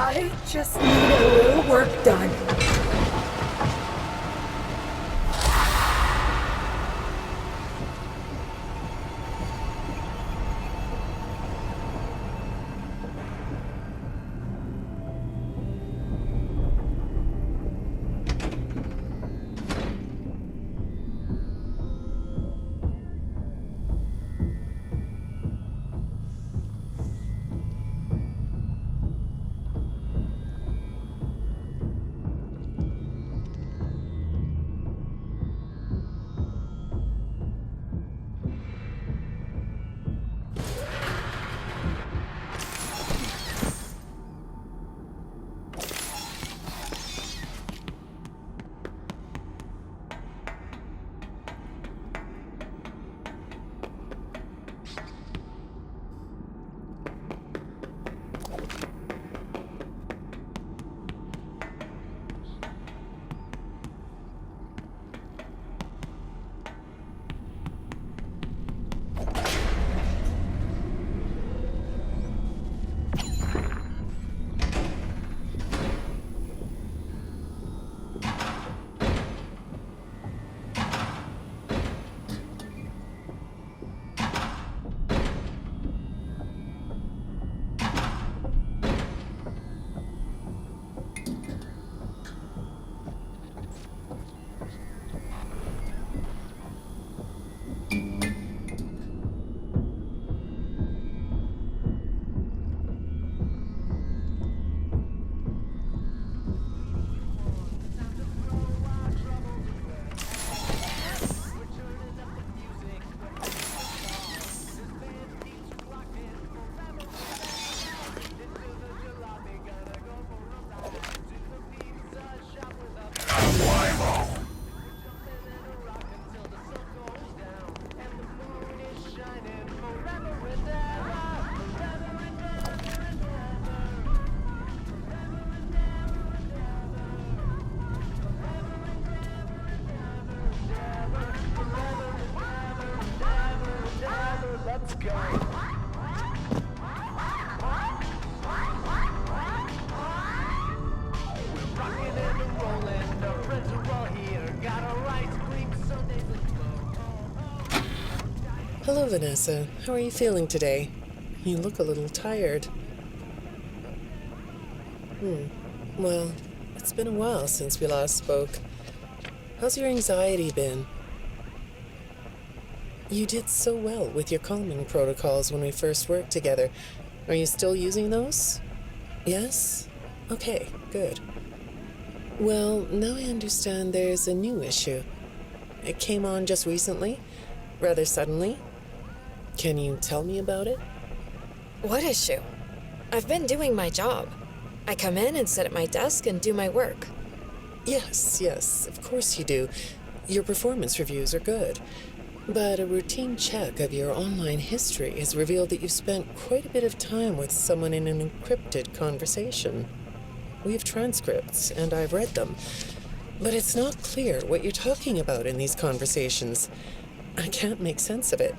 I just need a little work done. Hello, Vanessa. How are you feeling today? You look a little tired. Well, it's been a while since we last spoke. How's your anxiety been? You did so well with your calming protocols when we first worked together. Are you still using those? Yes? Okay, good. Well, now I understand there's a new issue. It came on just recently, rather suddenly. Can you tell me about it? What issue? I've been doing my job. I come in and sit at my desk and do my work. Yes, of course you do. Your performance reviews are good. But a routine check of your online history has revealed that you've spent quite a bit of time with someone in an encrypted conversation. We have transcripts, and I've read them. But it's not clear what you're talking about in these conversations. I can't make sense of it.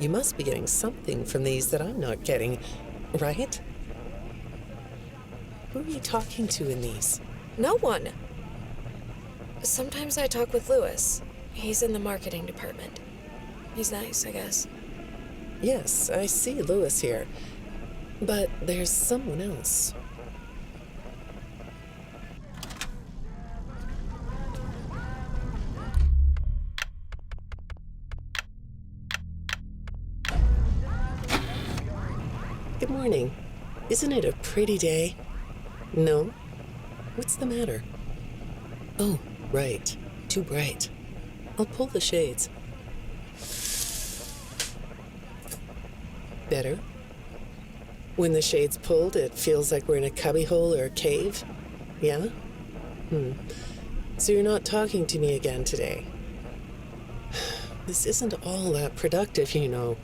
You must be getting something from these that I'm not getting, right? Who are you talking to in these? No one. Sometimes I talk with Lewis. He's in the marketing department. He's nice, I guess. Yes, I see Lewis here. But there's someone else. Good morning. Isn't it a pretty day? No? What's the matter? Oh, right. Too bright. I'll pull the shades. Better? When the shade's pulled, it feels like we're in a cubbyhole or a cave? Yeah? So you're not talking to me again today? This isn't all that productive, you know.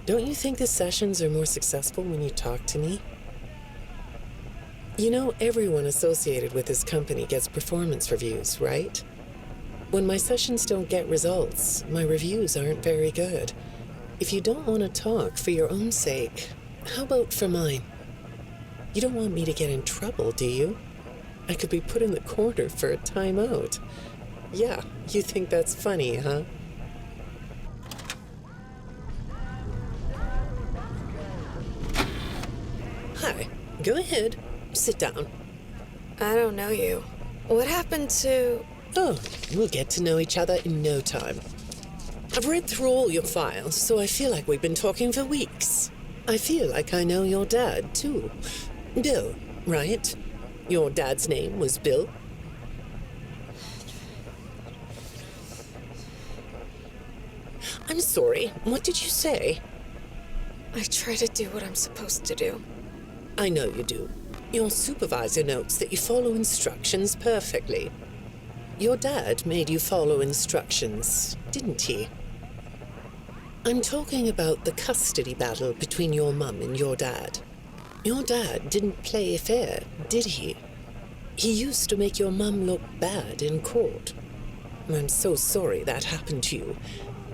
Don't you think the sessions are more successful when you talk to me? You know, everyone associated with this company gets performance reviews, right? When my sessions don't get results, my reviews aren't very good. If you don't want to talk for your own sake, how about for mine? You don't want me to get in trouble, do you? I could be put in the corner for a timeout. Yeah, you think that's funny, huh? Hi, go ahead. Sit down. I don't know you. What happened to... Oh, we'll get to know each other in no time. I've read through all your files, so I feel like we've been talking for weeks. I feel like I know your dad, too. Bill, right? Your dad's name was Bill? I'm sorry, what did you say? I try to do what I'm supposed to do. I know you do. Your supervisor notes that you follow instructions perfectly. Your dad made you follow instructions, didn't he? I'm talking about the custody battle between your mum and your dad. Your dad didn't play fair, did he? He used to make your mum look bad in court. I'm so sorry that happened to you.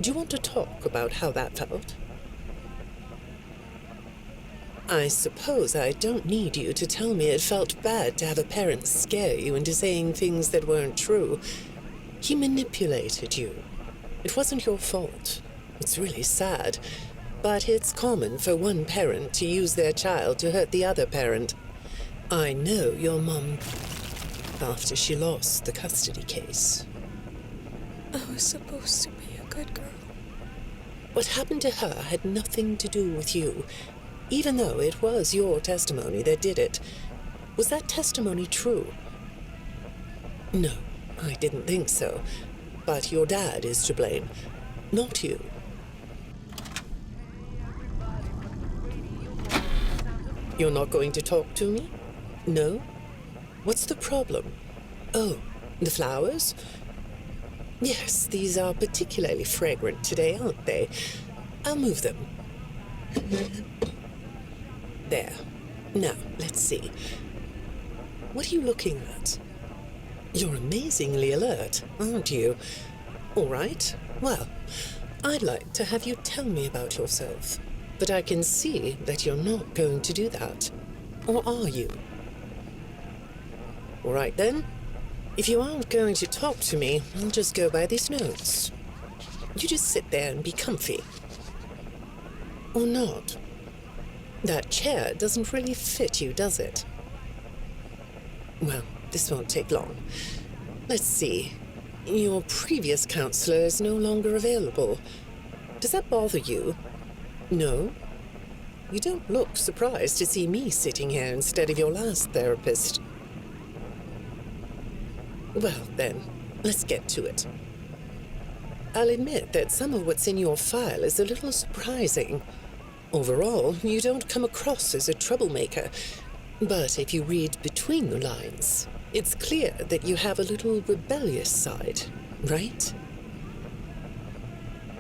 Do you want to talk about how that felt? I suppose I don't need you to tell me it felt bad to have a parent scare you into saying things that weren't true. He manipulated you. It wasn't your fault. It's really sad, but it's common for one parent to use their child to hurt the other parent. I know your mum after she lost the custody case. I was supposed to be a good girl. What happened to her had nothing to do with you, even though it was your testimony that did it. Was that testimony true? No, I didn't think so. But your dad is to blame, not you. You're not going to talk to me? No? What's the problem? Oh, the flowers? Yes, these are particularly fragrant today, aren't they? I'll move them. There. Now, let's see. What are you looking at? You're amazingly alert, aren't you? All right. Well, I'd like to have you tell me about yourself. But I can see that you're not going to do that. Or are you? All right, then. If you aren't going to talk to me, I'll just go by these notes. You just sit there and be comfy. Or not. That chair doesn't really fit you, does it? Well, this won't take long. Let's see. Your previous counselor is no longer available. Does that bother you? No? You don't look surprised to see me sitting here instead of your last therapist. Well, then, let's get to it. I'll admit that some of what's in your file is a little surprising. Overall, you don't come across as a troublemaker. But if you read between the lines, it's clear that you have a little rebellious side, right?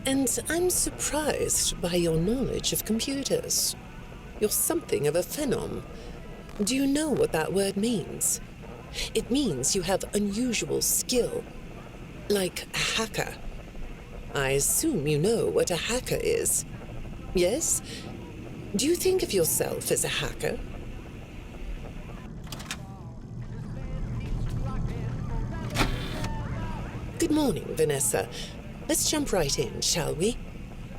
And I'm surprised by your knowledge of computers. You're something of a phenom. Do you know what that word means? It means you have unusual skill, like a hacker. I assume you know what a hacker is. Yes? Do you think of yourself as a hacker? Good morning, Vanessa. Let's jump right in, shall we?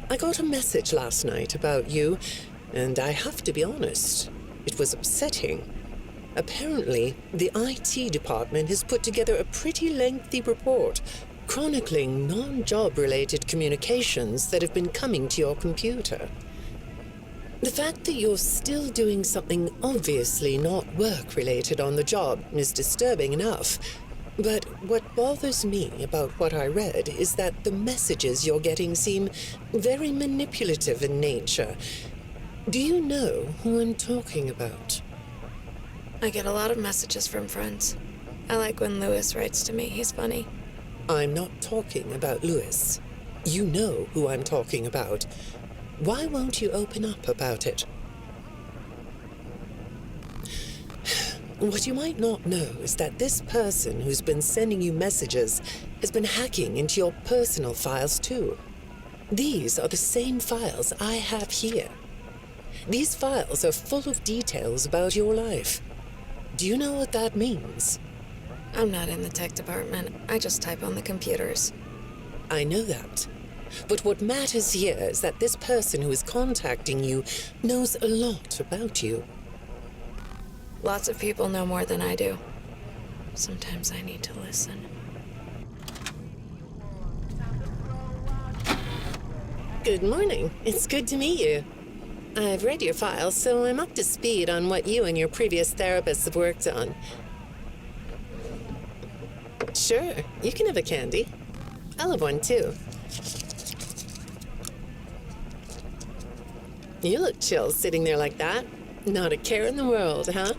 I got a message last night about you, and I have to be honest, it was upsetting. Apparently, the IT department has put together a pretty lengthy report chronicling non-job-related communications that have been coming to your computer. The fact that you're still doing something obviously not work-related on the job is disturbing enough. But what bothers me about what I read is that the messages you're getting seem very manipulative in nature. Do you know who I'm talking about? I get a lot of messages from friends. I like when Lewis writes to me. He's funny. I'm not talking about Lewis. You know who I'm talking about. Why won't you open up about it? What you might not know is that this person who's been sending you messages has been hacking into your personal files too. These are the same files I have here. These files are full of details about your life. Do you know what that means? I'm not in the tech department. I just type on the computers. I know that. But what matters here is that this person who is contacting you knows a lot about you. Lots of people know more than I do. Sometimes I need to listen. Good morning. It's good to meet you. I've read your file, so I'm up to speed on what you and your previous therapists have worked on. Sure, you can have a candy. I'll have one too. You look chill sitting there like that. Not a care in the world, huh?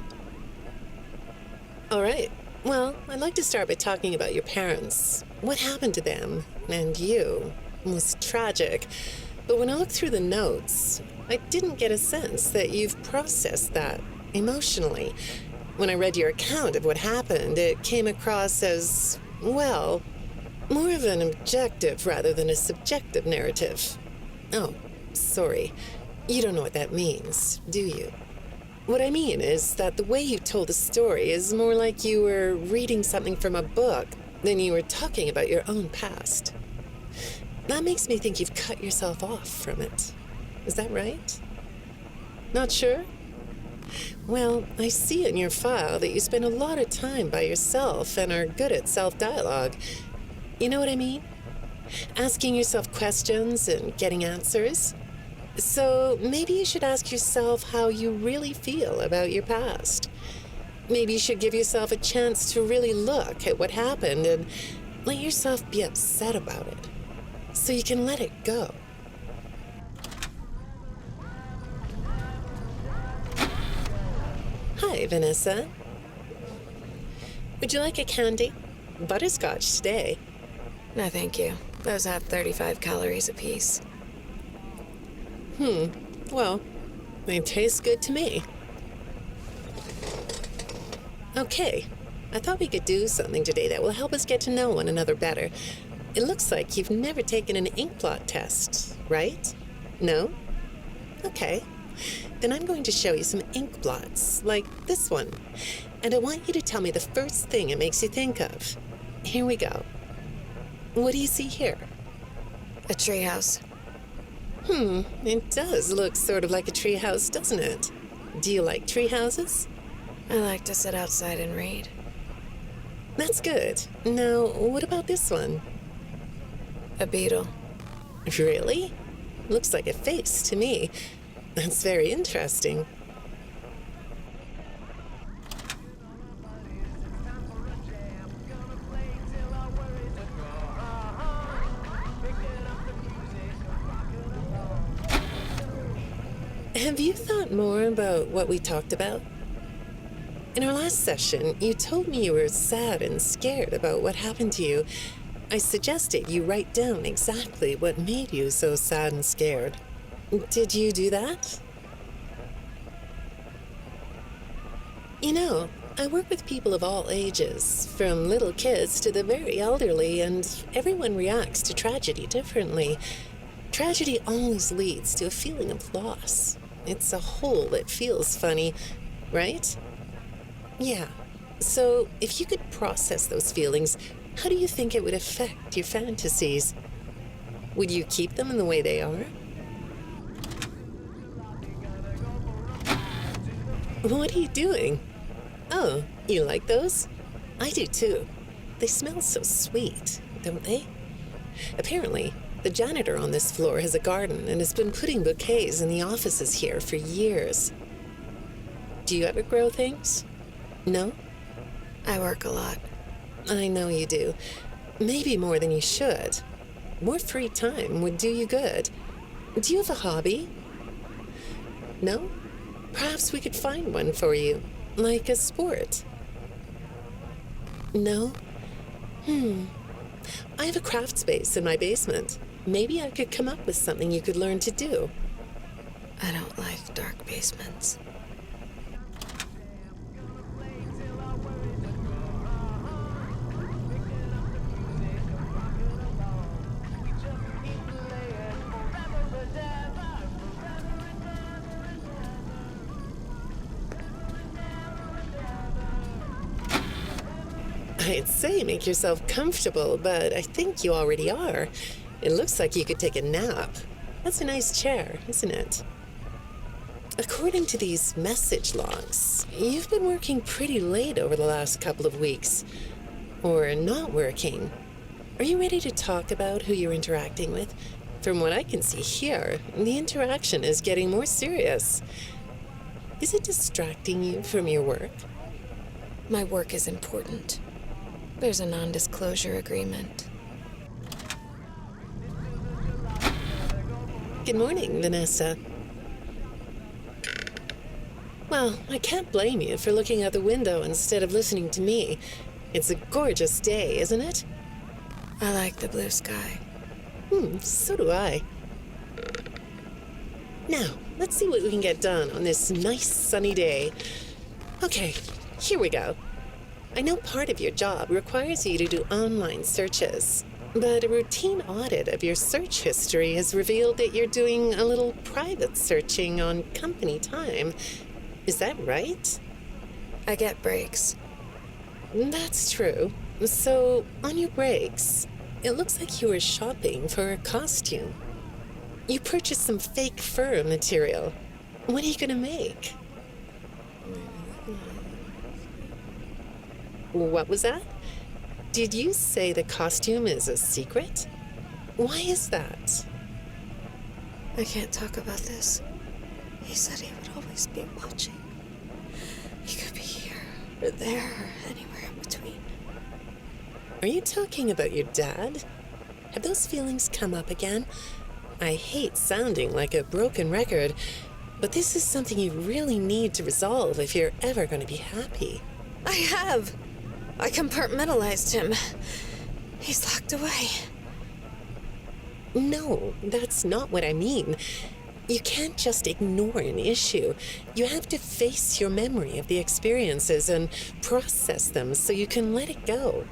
All right. Well, I'd like to start by talking about your parents. What happened to them and you? It was tragic. But when I looked through the notes, I didn't get a sense that you've processed that emotionally. When I read your account of what happened, it came across as, well, more of an objective rather than a subjective narrative. Oh, sorry. You don't know what that means, do you? What I mean is that the way you told the story is more like you were reading something from a book than you were talking about your own past. That makes me think you've cut yourself off from it. Is that right? Not sure? Well, I see in your file that you spend a lot of time by yourself and are good at self-dialogue. You know what I mean? Asking yourself questions and getting answers. So maybe you should ask yourself how you really feel about your past. Maybe you should give yourself a chance to really look at what happened and let yourself be upset about it, so you can let it go. Hi, Vanessa. Would you like a candy? Butterscotch today. No, thank you. Those have 35 calories apiece. Well, they taste good to me. Okay, I thought we could do something today that will help us get to know one another better. It looks like you've never taken an ink blot test, right? No? Okay. Then I'm going to show you some ink blots, like this one. And I want you to tell me the first thing it makes you think of. Here we go. What do you see here? A treehouse. It does look sort of like a treehouse, doesn't it? Do you like treehouses? I like to sit outside and read. That's good. Now, what about this one? A beetle. Really? Looks like a face to me. That's very interesting. Have you thought more about what we talked about? In our last session, you told me you were sad and scared about what happened to you. I suggested you write down exactly what made you so sad and scared. Did you do that? You know, I work with people of all ages, from little kids to the very elderly, and everyone reacts to tragedy differently. Tragedy always leads to a feeling of loss. It's a hole that feels funny, right? Yeah. So, if you could process those feelings, how do you think it would affect your fantasies? Would you keep them in the way they are? What are you doing? Oh, you like those? I do too. They smell so sweet, don't they? Apparently, the janitor on this floor has a garden and has been putting bouquets in the offices here for years. Do you ever grow things? No? I work a lot. I know you do. Maybe more than you should. More free time would do you good. Do you have a hobby? No? Perhaps we could find one for you, like a sport. No? I have a craft space in my basement. Maybe I could come up with something you could learn to do. I don't like dark basements. I'd say make yourself comfortable, but I think you already are. It looks like you could take a nap. That's a nice chair, isn't it? According to these message logs, you've been working pretty late over the last couple of weeks. Or not working. Are you ready to talk about who you're interacting with? From what I can see here, the interaction is getting more serious. Is it distracting you from your work? My work is important. There's a non-disclosure agreement. Good morning, Vanessa. Well, I can't blame you for looking out the window instead of listening to me. It's a gorgeous day, isn't it? I like the blue sky. So do I. Now, let's see what we can get done on this nice sunny day. Okay, here we go. I know part of your job requires you to do online searches, but a routine audit of your search history has revealed that you're doing a little private searching on company time. Is that right? I get breaks. That's true. So, on your breaks, it looks like you were shopping for a costume. You purchased some fake fur material. What are you gonna make? What was that? Did you say the costume is a secret? Why is that? I can't talk about this. He said he would always be watching. He could be here, or there, or anywhere in between. Are you talking about your dad? Have those feelings come up again? I hate sounding like a broken record, but this is something you really need to resolve if you're ever going to be happy. I have. I compartmentalized him. He's locked away. No, that's not what I mean. You can't just ignore an issue. You have to face your memory of the experiences and process them so you can let it go.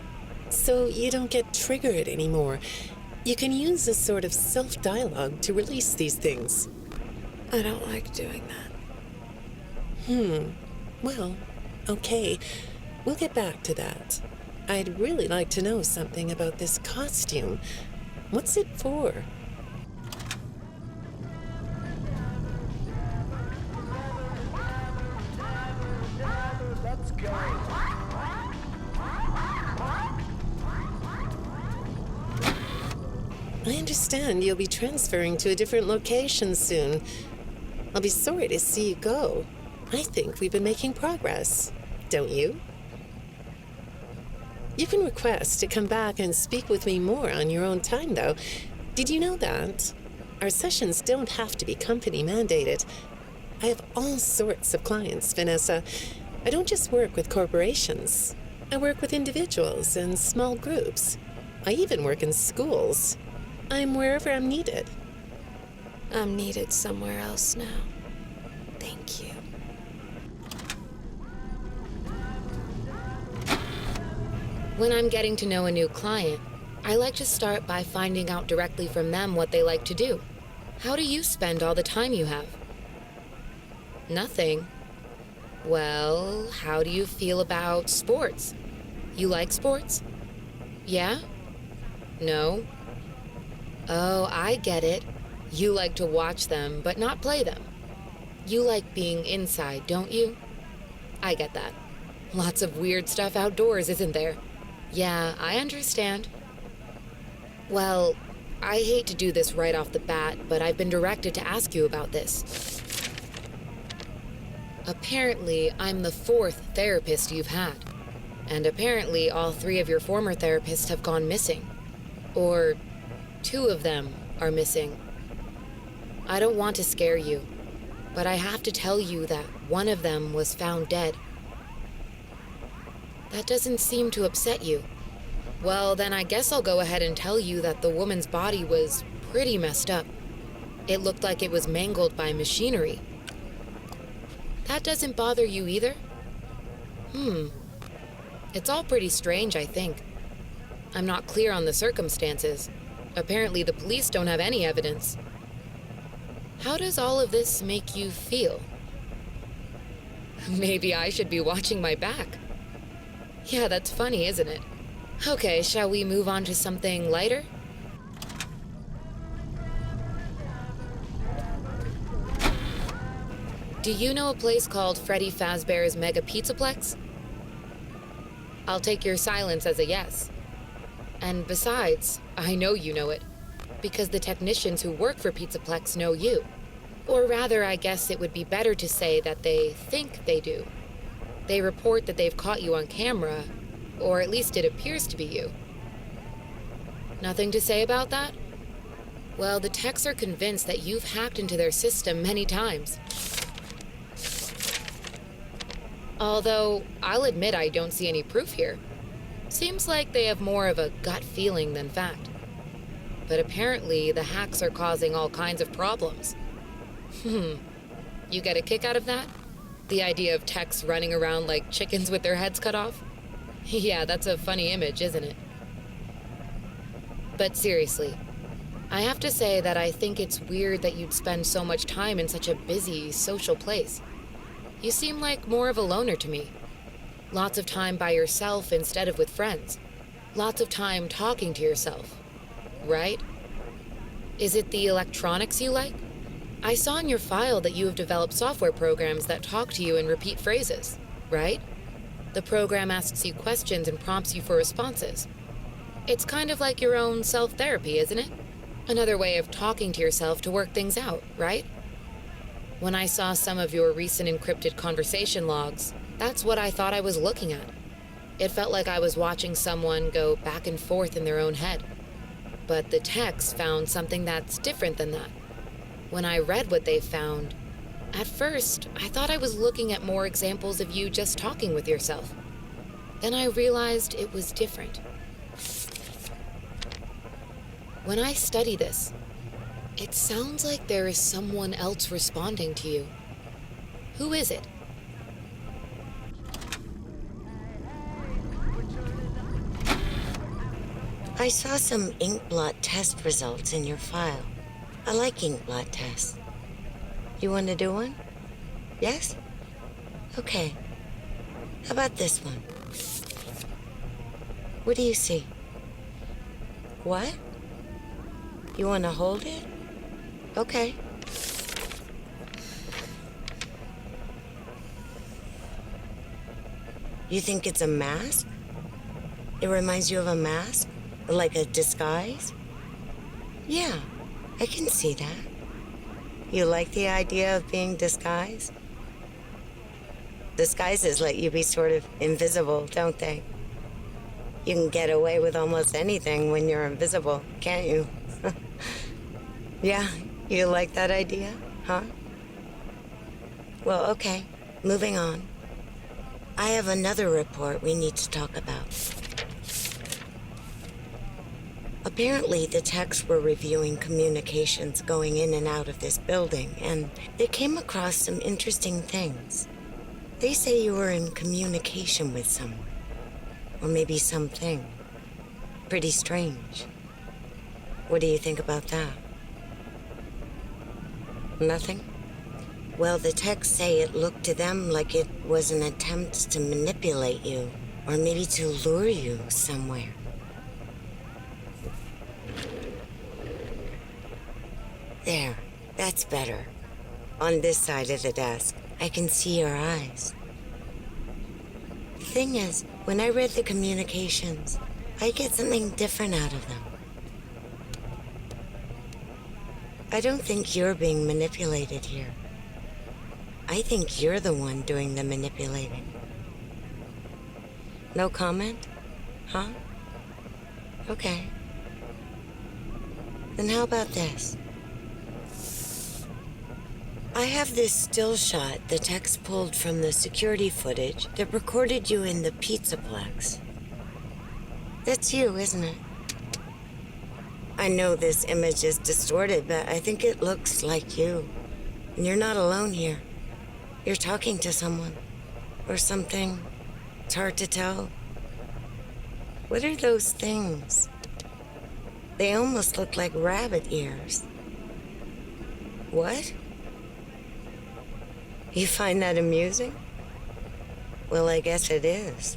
So you don't get triggered anymore. You can use a sort of self-dialogue to release these things. I don't like doing that. Well, okay. We'll get back to that. I'd really like to know something about this costume. What's it for? Let's go. I understand you'll be transferring to a different location soon. I'll be sorry to see you go. I think we've been making progress, don't you? You can request to come back and speak with me more on your own time, though. Did you know that? Our sessions don't have to be company mandated. I have all sorts of clients, Vanessa. I don't just work with corporations. I work with individuals and small groups. I even work in schools. I'm wherever I'm needed. I'm needed somewhere else now. Thank you. When I'm getting to know a new client, I like to start by finding out directly from them what they like to do. How do you spend all the time you have? Nothing. Well, how do you feel about sports? You like sports? Yeah? No? Oh, I get it. You like to watch them, but not play them. You like being inside, don't you? I get that. Lots of weird stuff outdoors, isn't there? Yeah, I understand. Well, I hate to do this right off the bat, but I've been directed to ask you about this. Apparently, I'm the 4th therapist you've had. And apparently, all 3 of your former therapists have gone missing. Or 2 of them are missing. I don't want to scare you, but I have to tell you that one of them was found dead. That doesn't seem to upset you. Well, then I guess I'll go ahead and tell you that the woman's body was pretty messed up. It looked like it was mangled by machinery. That doesn't bother you either? It's all pretty strange, I think. I'm not clear on the circumstances. Apparently the police don't have any evidence. How does all of this make you feel? Maybe I should be watching my back. Yeah, that's funny, isn't it? Okay, shall we move on to something lighter? Do you know a place called Freddy Fazbear's Mega Pizzaplex? I'll take your silence as a yes. And besides, I know you know it, because the technicians who work for Pizzaplex know you. Or rather, I guess it would be better to say that they think they do. They report that they've caught you on camera, or at least it appears to be you. Nothing to say about that? Well, the techs are convinced that you've hacked into their system many times. Although, I'll admit I don't see any proof here. Seems like they have more of a gut feeling than fact. But apparently, the hacks are causing all kinds of problems. You get a kick out of that? The idea of techs running around like chickens with their heads cut off? Yeah, that's a funny image, isn't it? But seriously, I have to say that I think it's weird that you'd spend so much time in such a busy, social place. You seem like more of a loner to me. Lots of time by yourself instead of with friends. Lots of time talking to yourself. Right? Is it the electronics you like? I saw in your file that you have developed software programs that talk to you in repeat phrases, right? The program asks you questions and prompts you for responses. It's kind of like your own self-therapy, isn't it? Another way of talking to yourself to work things out, right? When I saw some of your recent encrypted conversation logs, that's what I thought I was looking at. It felt like I was watching someone go back and forth in their own head. But the techs found something that's different than that. When I read what they found, at first, I thought I was looking at more examples of you just talking with yourself. Then I realized it was different. When I study this, it sounds like there is someone else responding to you. Who is it? I saw some ink blot test results in your file. I like ink blot tests. You want to do one? Yes? Okay. How about this one? What do you see? What? You want to hold it? Okay. You think it's a mask? It reminds you of a mask? Like a disguise? Yeah, I can see that. You like the idea of being disguised? Disguises let you be sort of invisible, don't they? You can get away with almost anything when you're invisible, can't you? Yeah, you like that idea, huh? Well, okay, moving on. I have another report we need to talk about. Apparently, the techs were reviewing communications going in and out of this building, and they came across some interesting things. They say you were in communication with someone, or maybe something. Pretty strange. What do you think about that? Nothing? Well, the techs say it looked to them like it was an attempt to manipulate you, or maybe to lure you somewhere. There, that's better. On this side of the desk, I can see your eyes. The thing is, when I read the communications, I get something different out of them. I don't think you're being manipulated here. I think you're the one doing the manipulating. No comment? Huh? Okay. Then how about this? I have this still shot the techs pulled from the security footage that recorded you in the Pizzaplex. That's you, isn't it? I know this image is distorted, but I think it looks like you. And you're not alone here. You're talking to someone. Or something. It's hard to tell. What are those things? They almost look like rabbit ears. What? You find that amusing? Well, I guess it is.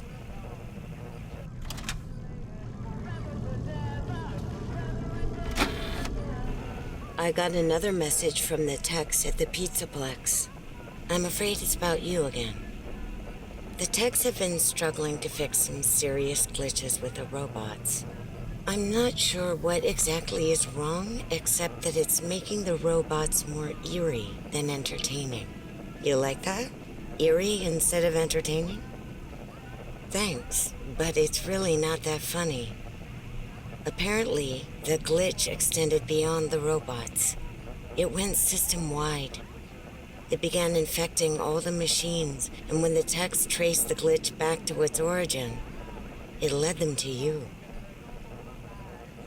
I got another message from the techs at the Pizzaplex. I'm afraid it's about you again. The techs have been struggling to fix some serious glitches with the robots. I'm not sure what exactly is wrong, except that it's making the robots more eerie than entertaining. You like that? Eerie instead of entertaining? Thanks, but it's really not that funny. Apparently, the glitch extended beyond the robots. It went system-wide. It began infecting all the machines, and when the techs traced the glitch back to its origin, it led them to you.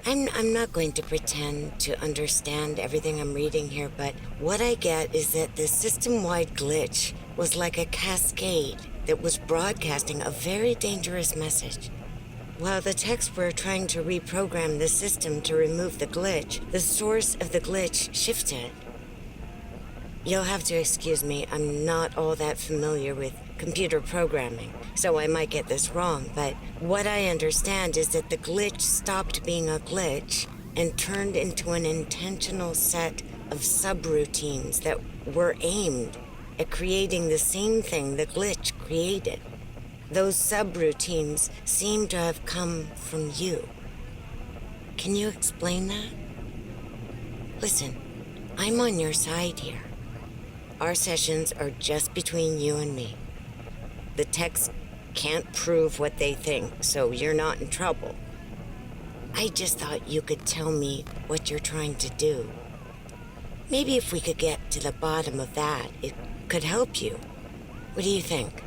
I'm not going to pretend to understand everything I'm reading here, but what I get is that the system-wide glitch was like a cascade that was broadcasting a very dangerous message. While the techs were trying to reprogram the system to remove the glitch, the source of the glitch shifted. You'll have to excuse me, I'm not all that familiar with computer programming, so I might get this wrong, but what I understand is that the glitch stopped being a glitch and turned into an intentional set of subroutines that were aimed at creating the same thing the glitch created. Those subroutines seem to have come from you. Can you explain that? Listen, I'm on your side here. Our sessions are just between you and me. The techs can't prove what they think, so you're not in trouble. I just thought you could tell me what you're trying to do. Maybe if we could get to the bottom of that, it could help you. What do you think?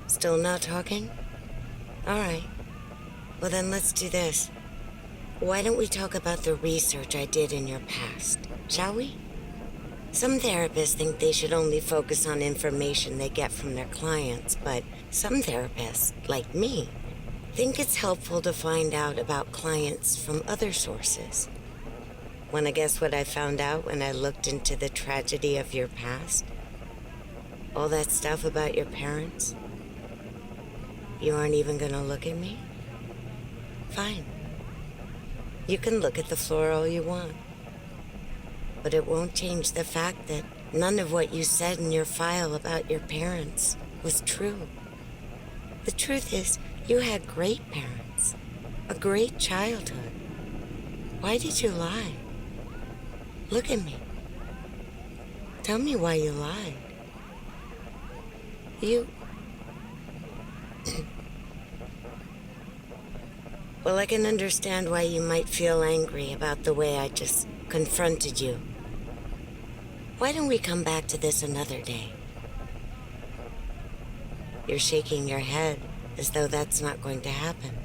Still not talking? All right. Well, then let's do this. Why don't we talk about the research I did in your past, shall we? Some therapists think they should only focus on information they get from their clients, but some therapists, like me, think it's helpful to find out about clients from other sources. Want to guess what I found out when I looked into the tragedy of your past? All that stuff about your parents? You aren't even gonna look at me? Fine. You can look at the floor all you want. But it won't change the fact that none of what you said in your file about your parents was true. The truth is, you had great parents, a great childhood. Why did you lie? Look at me. Tell me why you lied. Well, I can understand why you might feel angry about the way I just confronted you. Why don't we come back to this another day? You're shaking your head as though that's not going to happen.